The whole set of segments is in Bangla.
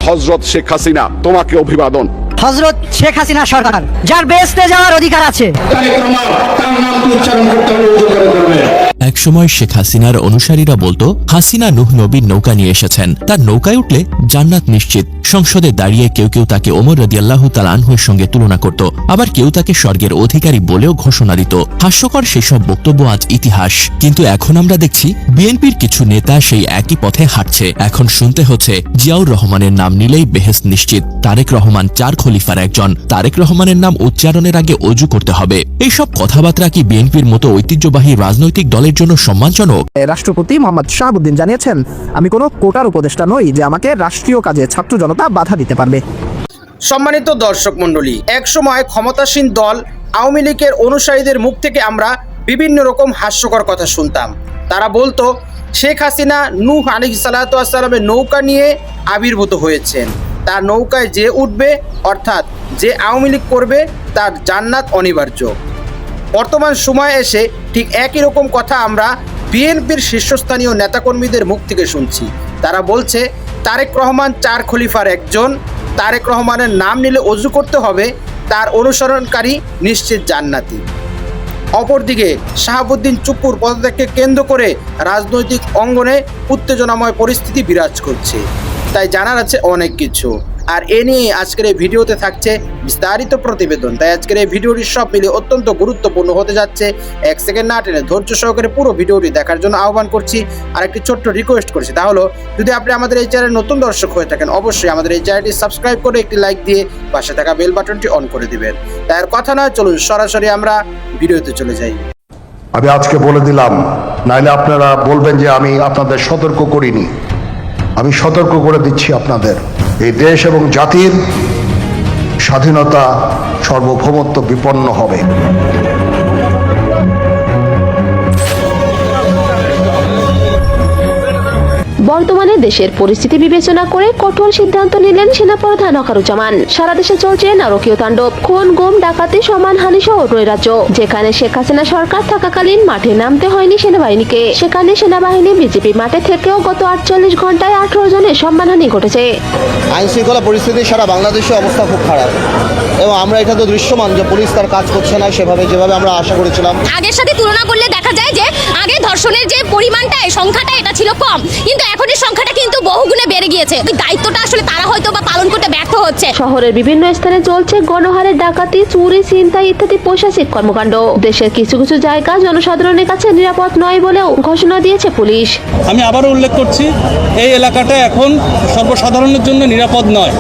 হযরত শেখ হাসিনা, তোমাকে অভিবাদন। হযরত শেখ হাসিনা সরকার, যার বেহেশতে যাওয়ার অধিকার আছে। একসময় শেখ হাসিনার অনুসারীরা বলতো, হাসিনা নূহ নবীর নৌকা নিয়ে এসেছেন, তার নৌকায় উঠলে জান্নাত নিশ্চিত। সংসদে দাঁড়িয়ে কেউ কেউ তাকে ওমর রাদিয়াল্লাহু তাআলা আনহুর সঙ্গে তুলনা করত, আবার কেউ তাকে স্বর্গের অধিকারী বলেও ঘোষণা দিত। হাস্যকর সেসব বক্তব্য আজ ইতিহাস। কিন্তু এখন আমরা দেখছি বিএনপির কিছু নেতা সেই একই পথে হাঁটছে। এখন শুনতে হচ্ছে জিয়াউর রহমানের নাম নিলেই বেহেশত নিশ্চিত। তারেক রহমান 4 খলিফার একজন, তারেক রহমানের নাম উচ্চারণের আগে অজু করতে হবে। এইসব কথাবার্তা কি বিএনপির মতো ঐতিহ্যবাহী রাজনৈতিক দলের জন্য সম্মানজনক? রাষ্ট্রপতি মোহাম্মদ শাহাবুদ্দিন জানিয়েছেন, আমি কোনো কোটার উপদেষ্টা নই যে আমাকে রাষ্ট্রীয় কাজে ছাত্র জনতা বাধা দিতে পারবে। সম্মানিত দর্শক মণ্ডলী, একসময় ক্ষমতাসীন দল আওয়ামী লীগের অনুসারীদের মুখ থেকে আমরা বিভিন্ন রকম হাস্যকর কথা শুনতাম। তারা বলতো শেখ হাসিনা নূহ আলাইহিস সালাতু ওয়াস সালামের নৌকা নিয়ে আবির্ভূত হয়েছেন, তার নৌকায় যে উঠবে অর্থাৎ যে আওয়ামী লীগ করবে তার জান্নাত অনিবার্য। বর্তমান সময়ে এসে ঠিক একই রকম কথা আমরা বিএনপির শীর্ষস্থানীয় নেতাকর্মীদের মুখ থেকে শুনছি। তারা বলছে তারেক রহমান 4 খলিফার একজন, তারেক রহমানের নাম নিলে অজু করতে হবে, তার অনুসরণকারী নিশ্চিত জান্নাতি। অপরদিকে শাহাবুদ্দিন চুপ্পুর পদত্যাগকে কেন্দ্র করে রাজনৈতিক অঙ্গনে উত্তেজনাময় পরিস্থিতি বিরাজ করছে। তাই জানার আছে অনেক কিছু, আর এ নিয়ে আজকের এই ভিডিওতে থাকছে বিস্তারিত প্রতিবেদন। তাই আজকের এই ভিডিওটি সব মিলে অত্যন্ত গুরুত্বপূর্ণ হতে যাচ্ছে। 1 সেকেন্ড না টেনে ধৈর্য সহকারে পুরো ভিডিওটি দেখার জন্য আহ্বান করছি। আর একটি ছোট্ট রিকোয়েস্ট করছি, তা হলো যদি আপনি আমাদের এই চ্যানেল নতুন দর্শক হয়ে থাকেন, অবশ্যই আমাদের এই চ্যানেলটি সাবস্ক্রাইব করে একটি লাইক দিয়ে পাশে থাকা বেল বাটনটি অন করে দিবেন। তাই আর কথা নয়, চলুন সরাসরি আমরা ভিডিওতে চলে যাই। আমি আজকে বলে দিলাম, নাইলে আপনারা বলবেন যে আমি আপনাদের সতর্ক করিনি। আমি সতর্ক করে দিচ্ছি আপনাদের, এই দেশ এবং জাতির স্বাধীনতা সার্বভৌমত্ব বিপন্ন হবে। বর্তমানে দেশের পরিস্থিতি বিবেচনা করে কঠোর সিদ্ধান্ত নিলেন সেনাপ্রধান ওয়াকারুজ্জামান। সারা দেশে চলছে নারকীয় তাণ্ডব, খুন, গুম, ডাকাতি, সমানহানি সহ নৈরাজ্য। যেখানে শেখ হাসিনা সরকার থাকাকালীন মাঠে নামতে হয়নি সেনাবাহিনীকে, সেখানে সেনাবাহিনী বিজেপি মাঠে থেকেও গত 48 ঘন্টায় 18 জনের সম্মানহানি ঘটেছে। আইন শৃঙ্খলা পরিস্থিতি সারা বাংলাদেশে অবস্থা খুব খারাপ, এবং আমরা এটা তো দৃশ্যমান যে পুলিশ তার কাজ করছে না সেভাবে যেভাবে আমরা আশা করেছিলাম। আগের সাথে তুলনা করলে দেখা যায় যে আগে ধর্ষণের যে পরিমাণটা, সংখ্যাটা এটা ছিল কম, কিন্তু এখন এই সংখ্যাটা কিন্তু বহুগুণে বেড়ে গিয়েছে। এই দায়িত্বটা আসলে তারা হয়তো বা পালন করতে ব্যর্থ হচ্ছে। শহরের বিভিন্ন স্থানে চলছে গণহারে ডাকাতি, চুরি, ছিনতাই ইত্যাদি পৈশাচিক কর্মকাণ্ড। দেশের কিছু কিছু জায়গা জনসাধারণের কাছে নিরাপদ নয় বলেও ঘোষণা দিয়েছে পুলিশ। আমি আবারও উল্লেখ করছি, এই এলাকাটা এখন সর্বসাধারণের জন্য নিরাপদ নয়।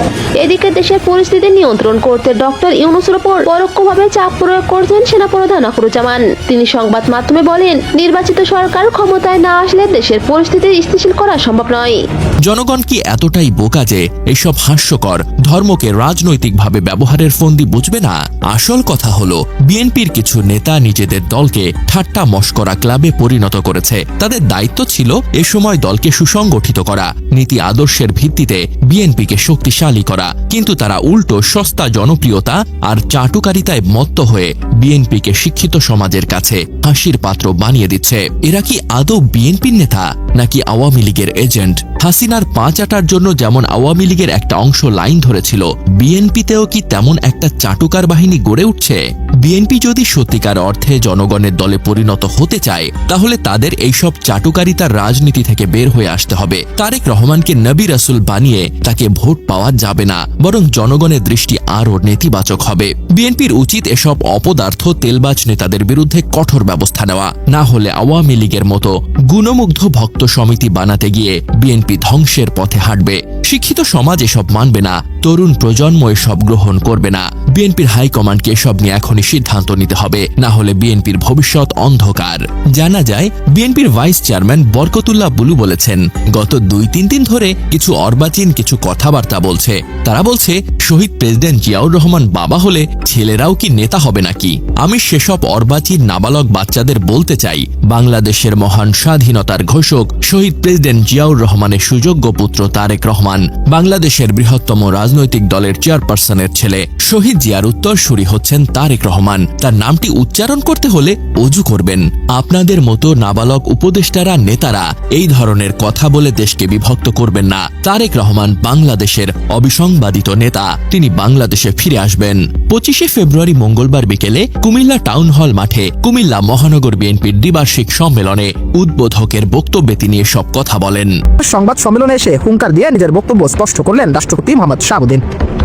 এদিকে দেশের পরিস্থিতি নিয়ন্ত্রণ করতে ডক্টর ইউনূসের উপর পরোক্ষভাবে চাপ প্রয়োগ করছেন সেনাপ্রধান ওয়াকারুজ্জামান। তিনি সংবাদ মাধ্যমে বলেন, নির্বাচিত সরকার ক্ষমতায় না আসলে দেশের পরিস্থিতি স্থিতিশীল করা সম্ভব নয়। জনগণ কি এতটাই বোকা যে এইসব হাস্যকর ধর্মকে রাজনৈতিকভাবে ব্যবহারের ফন্দি বুঝবে না? আসল কথা হলো, বিএনপির কিছু নেতা নিজেদের দলকে ঠাট্টা মশকরা ক্লাবে পরিণত করেছে। তাদের দায়িত্ব ছিল এ সময় দলকে সুসংগঠিত করা, নীতি আদর্শের ভিত্তিতে বিএনপিকে শক্তিশালী করা। কিন্তু তারা উল্টো সস্তা জনপ্রিয়তা আর চাটুকারিতায় মত্ত হয়ে বিএনপিকে শিক্ষিত সমাজের কাছে হাসির পাত্র বানিয়ে দিচ্ছে। এরা কি আদৌ বিএনপির নেতা নাকি আওয়ামী লীগের এজেন্ট? হাসিনার পা চাটার জন্য যেমন আওয়ামী লীগের একটা অংশ লাইন ধরেছিল, বিএনপিতেও কি তেমন একটা চাটুকার বাহিনী গড়ে উঠছে? বিএনপি যদি সত্যিকার অর্থে জনগণের দলে পরিণত হতে চায়, তাহলে তাদের এইসব চাটুকারিতার রাজনীতি থেকে বের হয়ে আসতে হবে। তারেক রহমানকে নবী রাসূল বানিয়ে তাকে ভোট পাওয়া যাবে না, বরং জনগণের দৃষ্টি আরও নেতিবাচক হবে। বিএনপির উচিত এসব অপদার্থ তেলবাজ নেতাদের বিরুদ্ধে কঠোর ব্যবস্থা নেওয়া, না হলে আওয়ামী লীগের মতো গুণমুগ্ধ ভক্ত সমিতি বানাতে গিয়ে বিএনপি ধ্বংসের পথে হাঁটবে। শিক্ষিত সমাজ এসব মানবে না, তরুণ প্রজন্ম এসব গ্রহণ করবে না। বিএনপির হাইকমান্ডকে এসব নিয়ে এখনই সিদ্ধান্ত নিতে হবে, না হলে বিএনপির ভবিষ্যৎ অন্ধকার। জানা যায়, বিএনপির ভাইস চেয়ারম্যান বরকতুল্লাহ বুলু বলেছেন, গত 2-3 দিন ধরে কিছু অর্বাচীন কিছু কথাবার্তা বলছে। তারা বলছে, শহীদ প্রেসিডেন্ট জিয়াউর রহমান বাবা হলে ছেলেরাও কি নেতা হবে নাকি? আমি সেসব অর্বাচীন নাবালক বাচ্চাদের বলতে চাই, বাংলাদেশের মহান স্বাধীনতার ঘোষক শহীদ প্রেসিডেন্ট জিয়াউর রহমানের সুযোগ্য পুত্র তারেক রহমান বাংলাদেশের বৃহত্তম রাজনৈতিক দলের চেয়ারপারসনের ছেলে। শহীদ জিয়ার উত্তরসূরি হচ্ছেন তারেক রহমান। রহমান। তার নামটি উচ্চারণ করতে হলে অজু করবেন। আপনাদের মতো নাবালক উপদেষ্টারা, নেতারা এই ধরনের কথা বলে দেশকে বিভক্ত করবেন না। তারেক রহমান বাংলাদেশের অবিসংবাদিত নেতা, তিনি বাংলাদেশে ফিরে আসবেন। 25শে ফেব্রুয়ারি মঙ্গলবার বিকেলে কুমিল্লা টাউন হল মাঠে কুমিল্লা মহানগর বিএনপির দ্বিবার্ষিক সম্মেলনে উদ্বোধকের বক্তব্যে তিনি এসব কথা বলেন। সংবাদ সম্মেলনে এসে হুঙ্কার দিয়ে নিজের বক্তব্য স্পষ্ট করলেন রাষ্ট্রপতি মোহাম্মদ শাহাবুদ্দিন।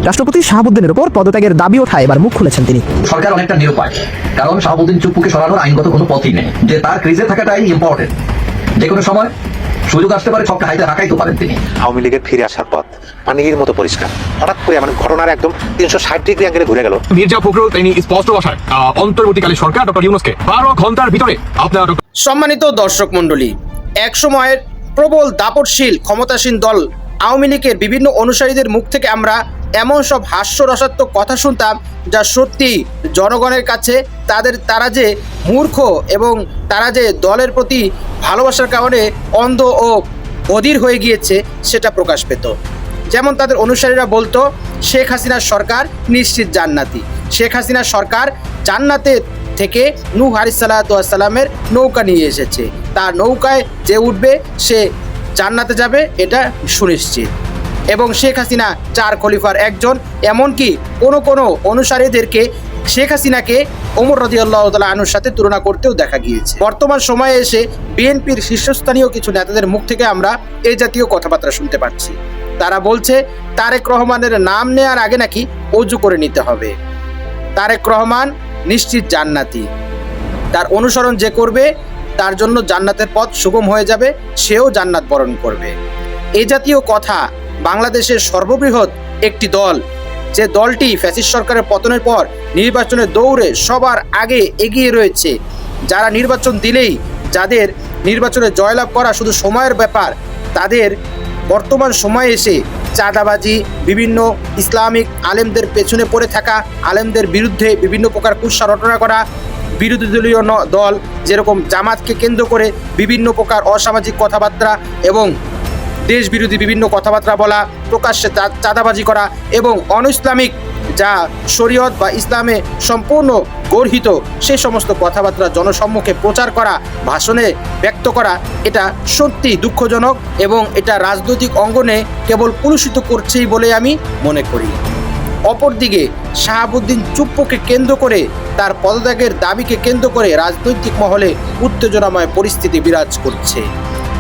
রাষ্ট্রপতি শাহাবুদ্দিনের উপর পদত্যাগের দাবি ওঠায় এবার মুখ খুলেছেন তিনি। সরকার অনেকটা নিরুপায়, কারণ শাহাবুদ্দিন চুপ্পুকে সরানোর আইনগত কোনো পথই নেই। যে তার ক্রিজে থাকাটাই ইম্পর্টেন্ট। যে কোনো সময় সুযোগ আসতে পারে, ছকটা হাইতে রাখাই তো পারেন তিনি। আওয়ামী লীগের ফিরে আসার পথ পানির মতো পরিষ্কার। হঠাৎ করে ঘটনার একদম 360 ডিগ্রি অ্যাঙ্গেলে ঘুরে গেল। মির্জা ফখরুল তিনি স্পষ্ট ভাষায় অন্তর্বর্তীকালীন সরকার ডক্টর ইউনূসকে 12 ঘন্টার ভিতরে আপনার। সম্মানিত দর্শক মণ্ডলী, এক সময়ের প্রবল দাপটশীল ক্ষমতাসীন দল আওয়ামী লীগের বিভিন্ন অনুসারীদের মুখ থেকে আমরা এমন সব হাস্যরসাত্মক কথা শুনতাম যা সত্যি জনগণের কাছে তারা যে মূর্খ এবং তারা যে দলের প্রতি ভালোবাসার কারণে অন্ধ ও বধির হয়ে গিয়েছে সেটা প্রকাশ পেত। যেমন তাদের অনুসারীরা বলতো, শেখ হাসিনার সরকার নিশ্চিত জান্নাতি, শেখ হাসিনার সরকার জান্নাতের থেকে নূহ আলাইহিসসালামের নৌকা নিয়ে এসেছে, তার নৌকায় যে উঠবে সে জান্নাতে যাবে, এটা সুনিশ্চিত। এবং শেখ হাসিনা 4 খলিফার একজন, এমনকি কোনো অনুসারীদেরকে শেখ হাসিনাকে ওমর রাদিয়াল্লাহু তাআলা আনহুর সাথে তুলনা করতেও দেখা গিয়েছে। বর্তমান সময়ে এসে বিএনপির শীর্ষস্থানীয় কিছু নেতাদের মুখ থেকে আমরা এই জাতীয় কথাবার্তা শুনতে পাচ্ছি। তারা বলছে তারেক রহমানের নাম নেওয়ার আগে নাকি অজু করে নিতে হবে। তারেক রহমান নিশ্চিত জান্নাতি, তার অনুসরণ যে করবে তার জন্য জান্নাতের পথ সুগম হয়ে যাবে, সেও জান্নাত বরণ করবে। এই জাতীয় কথা বাংলাদেশের সর্ববৃহৎ একটি দল, যে দলটি ফ্যাসিস্ট সরকারের পতনের পর নির্বাচনের দৌড়ে সবার আগে এগিয়ে রয়েছে, যারা নির্বাচন দিলেই যাদের নির্বাচনে জয়লাভ করা শুধু সময়ের ব্যাপার, তাদের বর্তমান সময়ে এসে চাঁদাবাজি, বিভিন্ন ইসলামিক আলেমদের পেছনে পড়ে থাকা, আলেমদের বিরুদ্ধে বিভিন্ন প্রকার কুৎসা রটনা করা, বিরোধী দলীয় দল যেরকম জামাতকে কেন্দ্র করে বিভিন্ন প্রকার অসামাজিক কথাবার্তা এবং দেশ বিরোধী বিভিন্ন কথাবার্তা বলা, প্রকাশ্যে চাঁদাবাজি করা এবং অনইসলামিক যা শরীয়ত বা ইসলামে সম্পূর্ণ গর্হিত সেই সমস্ত কথাবার্তা জনসম্মুখে প্রচার করা, ভাষণে ব্যক্ত করা, এটা সত্যি দুঃখজনক এবং এটা রাজনৈতিক অঙ্গনে কেবল কলুষিত করছেই বলে আমি মনে করি। অপরদিকে শাহাবুদ্দিন চুপ্পুকে কেন্দ্র করে, তার পদত্যাগের দাবিকে কেন্দ্র করে রাজনৈতিক মহলে উত্তেজনাময় পরিস্থিতি বিরাজ করছে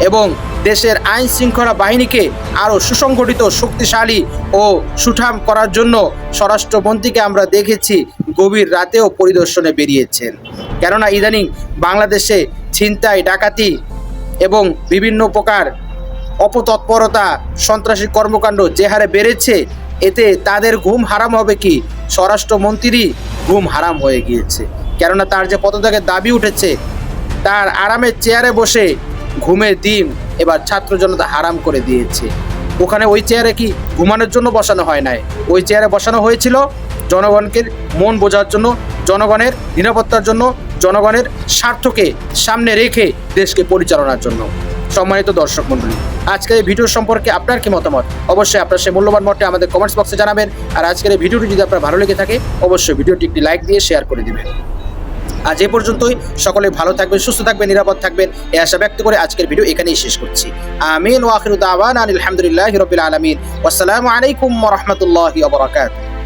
এবং দেশের আইন শৃঙ্খলা বাহিনীকে আরও সুসংগঠিত, শক্তিশালী ও সুঠাম করার জন্য স্বরাষ্ট্রমন্ত্রীকে আমরা দেখেছি গভীর রাতেও পরিদর্শনে বেরিয়েছেন। কেননা ইদানিং বাংলাদেশে ছিনতাই, ডাকাতি এবং বিভিন্ন প্রকার অপতৎপরতা, সন্ত্রাসী কর্মকাণ্ড যে হারে বেড়েছে, এতে তাদের ঘুম হারাম হবে কি, স্বরাষ্ট্রমন্ত্রীরই ঘুম হারাম হয়ে গিয়েছে। কেননা তার যে পদত্যাগের দাবি উঠেছে, তার আরামের চেয়ারে বসে ঘুমের দিন এবার ছাত্র জনতা হারাম করে দিয়েছে। ওখানে ওই চেয়ারে কি ঘুমানোর জন্য বসানো হয় নাই, ওই চেয়ারে বসানো হয়েছিল জনগণকে মন বোঝার জন্য, জনগণের নিরাপত্তার জন্য, জনগণের স্বার্থকে সামনে রেখে দেশকে পরিচালনার জন্য। সম্মানিত দর্শক মণ্ডলী, আজকের এই ভিডিও সম্পর্কে আপনার কি মতামত, অবশ্যই আপনার সেই মূল্যবান মতটি আমাদের কমেন্টস বক্সে জানাবেন। আর আজকের এই ভিডিওটি যদি আপনার ভালো লেগে থাকে অবশ্যই ভিডিওটি একটি লাইক দিয়ে শেয়ার করে দিবেন। আজ এ পর্যন্তই, সকলে ভালো থাকবেন, সুস্থ থাকবেন, নিরাপদ থাকবেন এই আশা ব্যক্ত করে আজকের ভিডিও এখানেই শেষ করছি। আমিন ওয়া আখিরু দাওয়ানা আলহামদুলিল্লাহি রাব্বিল আলামিন। ওয়াসসালামু আলাইকুম ওয়া রাহমাতুল্লাহি ওয়া বারাকাতুহু।